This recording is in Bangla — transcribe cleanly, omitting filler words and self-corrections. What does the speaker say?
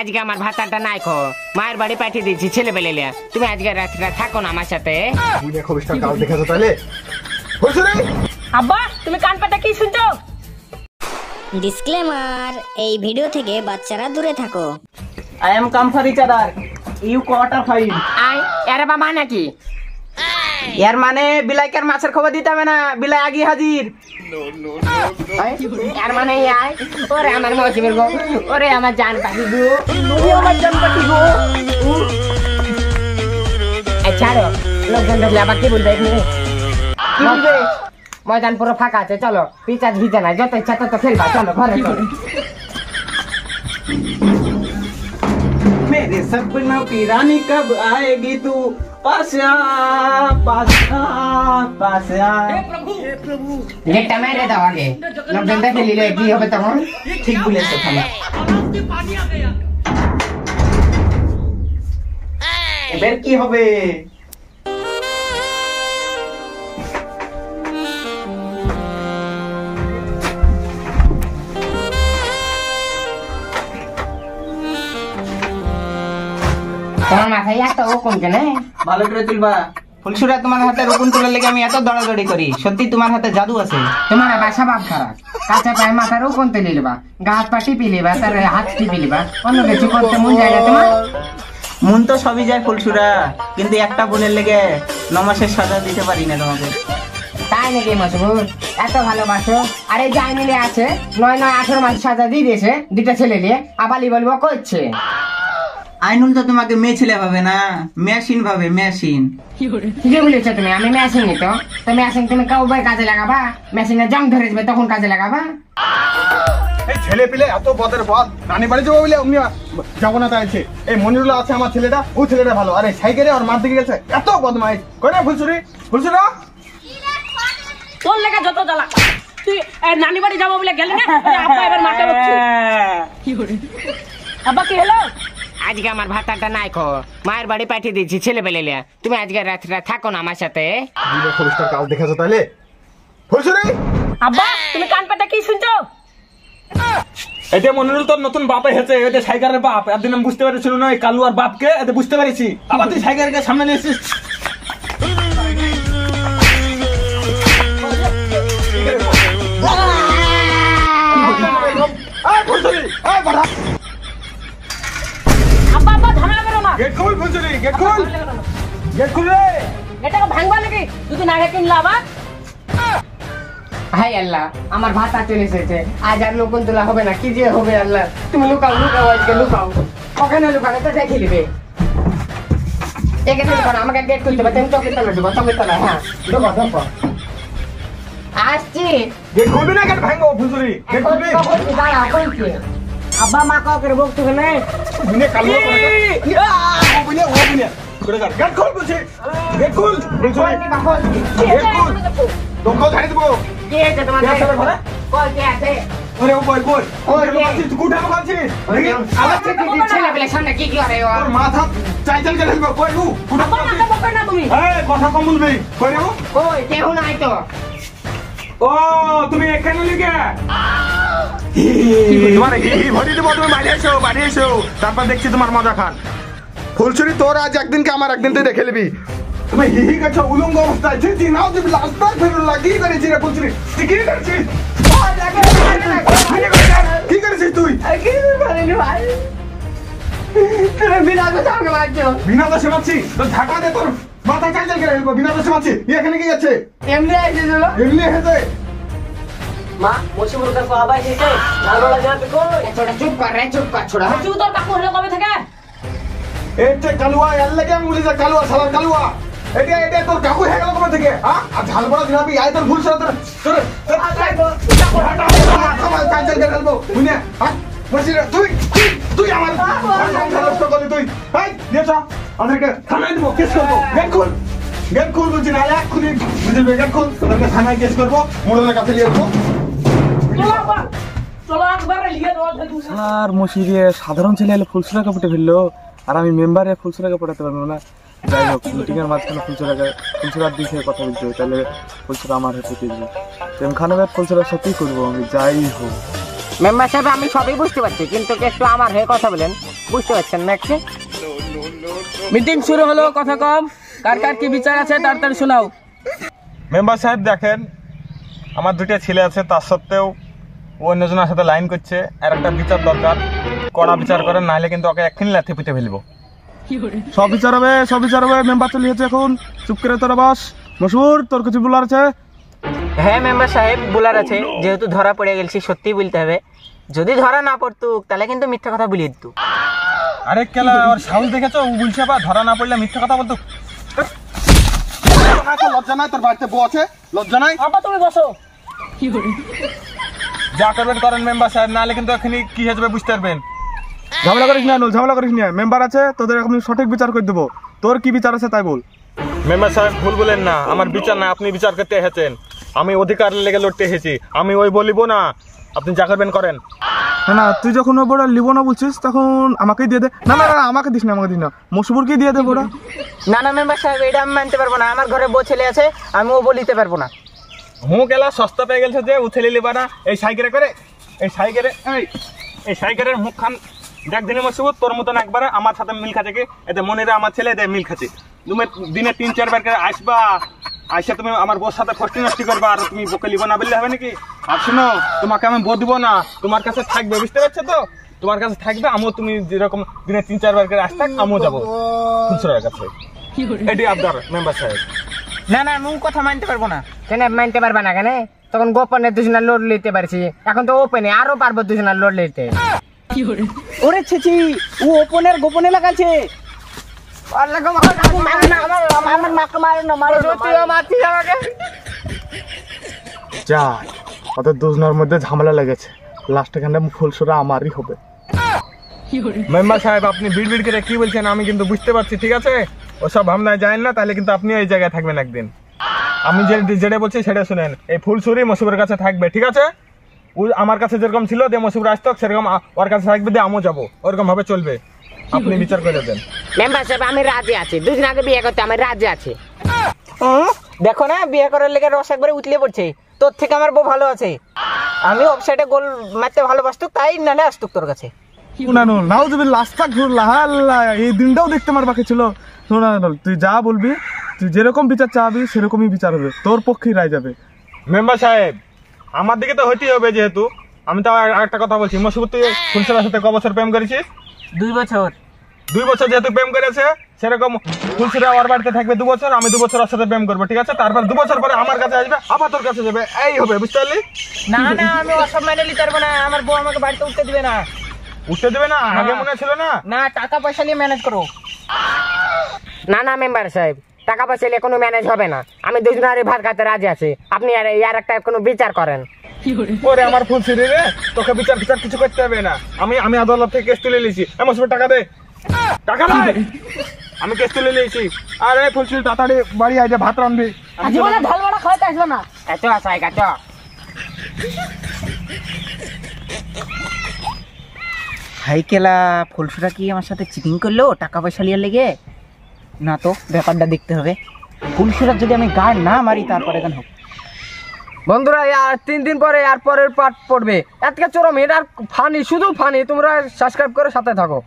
আজকে আমার ভাতাটা নাই খো, মায়ের বাড়ি পাঠিয়ে দিয়েছি ছেলে বেলে। তুমি আজকে রাত্রিটা থাকো না আমার সাথে। কাল দেখেছো তাহলে? আব্বা তুমি কান পাতা কি শুনছো? ডিসক্লেমার, এই ভিডিও থেকে বাচ্চারা দূরে থাকো। I am come for each other. You quarter five. I এর বাবা নাকি? এর মানে বিলাইকার মাছের খবর দিতে হবে না, বিলাই আগে হাজির। এর মানে আই ওরে আমার মৌসুমের গো, ওরে আমার জান পাখি গো, তুমি আমার জান পাখি গো। ছাড়ো, লোকজন দেখলে আবার কি বলবে? কি বলবে? ময়দান পুরো ফাঁকা আছে, চলো পিচাজ ভিজে নাই, যত ইচ্ছা তত খেলবা, চলো ঘরে চলো। मेरे सपनों की रानी कब आएगी तू? पास आ, पास आ, पास आ। গেটটা মেরে দাও আগে, লোকজন দেখে নিলে কি হবে তখন? ঠিক বলেছো থামা। এবার কি হবে? তোমার মাথায় একটা ও কমছে না? ভালো করে তুলবা। ফুলসুরা, তোমার হাতে রুকুন তুলার লেগে আমি এত দৌড়াদৌড়ি করি, সত্যি তোমার হাতে জাদু আছে। তোমার বাসা ভাব খারাপ, কাঁচা পায়ে মাথারও কোনতে নিলবা, গা হাত পা টিপি লিবা, তার হাত টিপি লিবা, অন্য কিছু করতে মন যায় না তোমার? মন তো সবই যায় ফুলসুরা, কিন্তু একটা বোনের লেগে 9 মাসের সাজা দিতে পারি না তোমাকে। তাই নাকি মশগুল? এত ভালোবাসো? আরে যাই মিলে আছে 9-9-18 মাস সাজা দিয়ে দিয়েছে দুটা ছেলে নিয়ে, আবালি বলবো করছে। আইনুল তো তোমাকে মেয়ে ছেলে ভাবে না, মেশিন ভাবে, মেশিন। কি বলেছো তুমি? আমি মেশিন তো মেশিন তুমি কবে কাজে লাগাবা? মেশিনে জং ধরে যাবে তখন কাজে লাগাবা? এই ছেলে পিলে এত বদের বদ, নানি বাড়ি যাবো বলে অমনি যাবো না চাইছে। এই মনিরুল্লাহ আছে আমার ছেলেটা, ও ছেলেটা ভালো, আরে সাইকেলে ওর মার দিকে গেছে, এত বদমাইশ করে। ফুলসুরি, ফুলসুরা তোর লেগে যত জ্বালা, তুই নানি বাড়ি যাবো বলে গেলি না? আব্বা এবার মাকে বকছে। আব্বা কি হলো? আজকে আমার ভাতাটা নাই খো, মায়ের বাড়ি পাঠিয়ে দিয়েছি ছেলে বেলে। তুমি আজকে রাত্রিটা থাকো না আমার সাথে। কাল দেখেছো তাহলে? ফুলসুরি, আব্বা তুমি কান পাতা কি শুনছো? এটা মনিরুল তোর নতুন বাপে হেছে, এটা সাইকারের বাপ। একদিন আমি বুঝতে পারছিল না এই কালুয়ার বাপকে, এতে বুঝতে পারিছি। আবার তুই সাইকারকে সামনে নিয়ে এসেছিস। আব্বা আব্বা ঝামেলা করো না। গেট খুল ফুলসুরি, গেট খুল, গেট খুল রে। এটাকে ভাঙবা নাকি? যদি নাগে কিনলা আবার। হাই আল্লাহ, আমার ভাতা চলে এসেছে, আজ আর লোকন তোলা হবে না। কি যে হবে আল্লাহ, তুমি লুকাও লুকাও, আজকে লুকাও। ওখানে লুকানো তো দেখে নিবে। এখানে লুকানো, আমাকে গেট খুলতে হবে, তুমি চোখের তলা ঢুকো, চোখের তলা। হ্যাঁ ঢুকো ঢুকো, আসছি। গেট খুলবি না, গেট ভাঙবো ফুলসুরি, গেট খুলবি। দাঁড়া বলছি, আব্বা মা কাউকে বকতে হবে না। বুনে কালুয়া করে ও বুনে করে কর। গেট খুল ফুলসুরি, গেট খুল ফুলসুরি, গেট খুল। তোমরাও ধারে দেবো। কি আছে তোমার কে আছে ঘরে? কল কে আছে? ওরে ও বই বই, ওই ওরে মারছিস তুই, কুঠানো মারছিস দেখি। আমার ছেলে পেলে সামনে কি কি করে? তোর মাথা চাইচাল করে ফেলবো। কই ও কুঠানো আব্বা নাকে মারছিস? বকবে না তুমি। এই কথা কম বলবি। কই রে ও? ওই কেউ নাই তো। ও তুমি এখানে লিখে তোমার ভরি দেবো, তুমি বাড়ি এসো, বাড়ি এসো, তারপর দেখছি তোমার মজা খান। ফুলছুরি, তোর আজ একদিনকে আমার একদিন তুই দেখে নিবি। তুমি হিহি গেছো উলঙ্গ অবস্থায়, জি নাও তুমি রাস্তায় ফেরো লাগিয়ে করেছি রে ফুলছুরি। তুই কি করেছিস? কি করেছিস তুই? বিনা দোষে মারছি, তোর ঢাকা দে, তোর মাথা চাইচাল করে ফেলবো। বিনা দোষে মারছি, এখানে কি যাচ্ছে? এমনি আইছিল এমনি হেঁটে মা মুসিবুর কাছে আবার এসে ভালো লাগে না কই? ছোড়া চুপ কর রে, চুপ কর ছোড়া। তুই তোর কাকু হলো কবে থেকে? এই যে কালুয়া, এর লাগে আমি বলি যে কালুয়া, সালাম কালুয়া। এটা তোর কাকু হয়ে গেল কবে থেকে? হ্যাঁ, আর ঝাল বড়া দিলাবি, আয় তোর ভুল সরা, তোর মাথা মাল চাইচাল করে ফেলবো। বুঝলে? হ্যাঁ বলছি রে, তুই আমার নষ্ট করলি তুই। এই নিয়ে চল, আমাদেরকে থানায় দেবো, কেস করবো। গেট খুল, গেট খুল বলছি না, এক্ষুনি বুঝলি? গেট খুল, তোদেরকে থানায় কেস করবো, মোড়লের কাছে নিয়ে যাবো। চলো আব্বা, চলো একবার লিখে দাও। আর মশিরে সাধারণ ছেলে এলে ফুলসুরাকে পটে ফেললো, আর আমি মেম্বারে ফুলসুরাকে পটাতে পারবো না। যাই হোক, মিটিং এর মাঝখানে ফুলসুরার দিকে কথা বলতে হবে, তাহলে ফুলসুরা আমার হাতে দেখবে। প্রেম খানের ফুলসুরার সাথেই করবো আমি, যাই হোক। মেম্বার সাহেব আমি সবই বুঝতে পারছি, কিন্তু একটু আমার হয়ে কথা বলেন, বুঝতে পারছেন না একটু? মিটিং শুরু হলো, কথা কম। কার কার কি বিচার আছে তাড়াতাড়ি শোনাও। মেম্বার সাহেব দেখেন, আমার দুটো ছেলে আছে, তার সত্ত্বেও ও অন্যজনের সাথে লাইন করছে। আর একটা বিচার দরকার, কড়া বিচার করেন, নাহলে কিন্তু ওকে এক্ষুনি লাথি পিটে ফেলবো। সব বিচার হবে, সব বিচার হবে। মেম্বার চলে হচ্ছে এখন, চুপ করে তোরা বাস। মশুর, তোর কিছু বলার আছে? হ্যাঁ মেম্বার সাহেব, বলার আছে। যেহেতু ধরা পড়ে গেছি, সত্যি বলতে হবে। যদি ধরা না পড়তো তাহলে কিন্তু মিথ্যা কথা বলিয়ে দিত। আরে কেলা, ওর সাহস দেখেছো? ও বলছে বা ধরা না পড়লে মিথ্যা কথা বলতো। লজ্জা নাই? তোর বাড়িতে বউ আছে, লজ্জা নাই? আপা তুমি বসো। যা করবেন করেন মেম্বার সাহেব, নাহলে কিন্তু এখনই কি হয়ে যাবে বুঝতে পারবেন। ঝামেলা করিস না, ঝামেলা করিস না। মেম্বার আছে, তোদের এখন সঠিক বিচার করে দেবো। তোর কি বিচার আছে তাই বল। মেম্বার সাহেব ভুল বলেন না, আমার বিচার না, আপনি বিচার করতে এসেছেন। আমি অধিকার লেগে লড়তে এসেছি, আমি ওই বলিব না। আপনি যা করবেন করেন। না না, তুই যখন ওই বড় লিবো না বলছিস, তখন আমাকেই দিয়ে দে। না না না, আমাকে দিস না, আমাকে দিস না, মশুরকে দিয়ে দে বড়া। না না মেম্বার সাহেব, এটা আমি মানতে পারবো না। আমার ঘরে বউ ছেলে আছে, আমি ও বলিতে পারবো না। হুঁ গেলা সস্তা পেয়ে গেছে যে উঠেলি লিবা না। এই সাইকেলে করে, এই সাইকেলে, এই সাইকেলের মুখ খান দেখ দিনে মসুব, তোর মতন একবারে আমার সাথে মিল খাচ্ছে কি? এতে মনেরা আমার ছেলে এদের মিল খাচ্ছে। তুমি দিনে 3-4 বার করে আসবা, আইসা তুমি আমার বউর সাথে ফষ্টি নষ্টি করবা, আর তুমি বকে লিবা না বললে হবে নাকি? আর শুনো, তোমাকে আমি বউ দিব না, তোমার কাছে থাকবে, বুঝতে পারছো তো? তোমার কাছে থাকবে, আমিও তুমি যেরকম দিনে 3-4 বার করে আসতাক, আমিও যাবো ফুলসুরার কাছে। এটি আবদার মেম্বার সাহেব। না না, আমি ও কথা মানতে পারবো না। কেন মানতে পারবা না? কেন? তখন গোপনে দুজনের লোড নিতে পারছি, এখন তো ওপেনে আরো পারবো দুজনের লোড নিতে। ওরে ছেছি, ও ওপনের গোপনে লাগাচ্ছে। যা, ওদের দুজনের মধ্যে ঝামেলা লেগেছে, লাস্ট এখানে ফুলসুরা আমারই হবে। মেম্বার সাহেব আপনি বিড় করে কি বলছেন আমি কিন্তু বুঝতে পারছি, ঠিক আছে? ওসব ভাবনায় যায় না, তাহলে কিন্তু আপনি এই জায়গায় থাকবেন একদিন। আমি যেটা বলছি সেটা শুনেন। এই ফুলসুরি মসুবের কাছে থাকবে, ঠিক আছে? ও আমার কাছে যেরকম ছিল দিয়ে মসুবর আসতো, সেরকম ওর কাছে থাকবে দিয়ে আমিও যাবো, ওরকম ভাবে চলবে। আপনি বিচার করে দেন। মেম্বার সাহেব আমি রাজি আছি, দুদিন আগে বিয়ে করতে আমি রাজি আছি। দেখো না, বিয়ে করার লেগে রস একবারে উতলে পড়ছে। তোর থেকে আমার বউ ভালো আছে। আমি অফসাইডে গোল মারতে ভালোবাসতুক, তাই নালে আসতুক তোর কাছে। নাও যদি লাস্টটা ঘুরলা, এই দিনটাও দেখতে আমার বাকি ছিল। শোনা, তুই যা বলবি, তুই যেরকম বিচার চাবি সেরকমই বিচার হবে, তোর পক্ষেই রায় যাবে। মেম্বার সাহেব আমার দিকে তো হইতেই হবে, যেহেতু আমি তো একটা কথা বলছি। মসুবর তুই ফুলসুরার সাথে ক বছর প্রেম করেছিস? 2 বছর। 2 বছর যেহেতু প্রেম করেছে, সেরকম ফুলসুরা ওর বাড়িতে থাকবে 2 বছর, আমি 2 বছর ওর সাথে প্রেম করবো, ঠিক আছে? তারপর 2 বছর পরে আমার কাছে আসবে, আবার তোর কাছে যাবে, এই হবে, বুঝতে পারলি? না না, আমি ওসব মেনে নিতে পারবো না। আমার বউ আমাকে বাড়িতে উঠতে দিবে না। উঠতে দেবে না? আগে মনে ছিল না? না, টাকা পয়সা নিয়ে ম্যানেজ করো। না না মেম্বার সাহেব, টাকা পয়সা নিয়ে কোনো ম্যানেজ হবে না। আমি দুজনের ভাত খাতে রাজি আছি, আপনি আর একটা কোনো বিচার করেন। ওরে আমার ফুলসুরি রে, তোকে বিচার কিছু করতে হবে না। আমি আদালত থেকে কেস তুলে নিয়েছি। এমন টাকা দে, টাকা দে, আমি কেস তুলে নিয়েছি। আরে ফুলসুরি তাড়াতাড়ি বাড়ি আয়, যে ভাত রাঁধবি। জীবনে ঢাল বড়া খাইতে আসবে না। এত আসাই কাচ। হাই কেলা, ফুলসুরা কি আমার সাথে চিটিং করলো টাকা পয়সা লিয়ার লেগে? না তো, ব্যাপারটা দেখতে হবে। ফুলসুরার যদি আমি গাড় না মারি, তারপরে কেন হোক। বন্ধুরা আর 3 দিন পরে আর পরের পার্ট পড়বে। আজকে চরম, এটা ফানি, শুধু ফানি। তোমরা সাবস্ক্রাইব করে সাথে থাকো।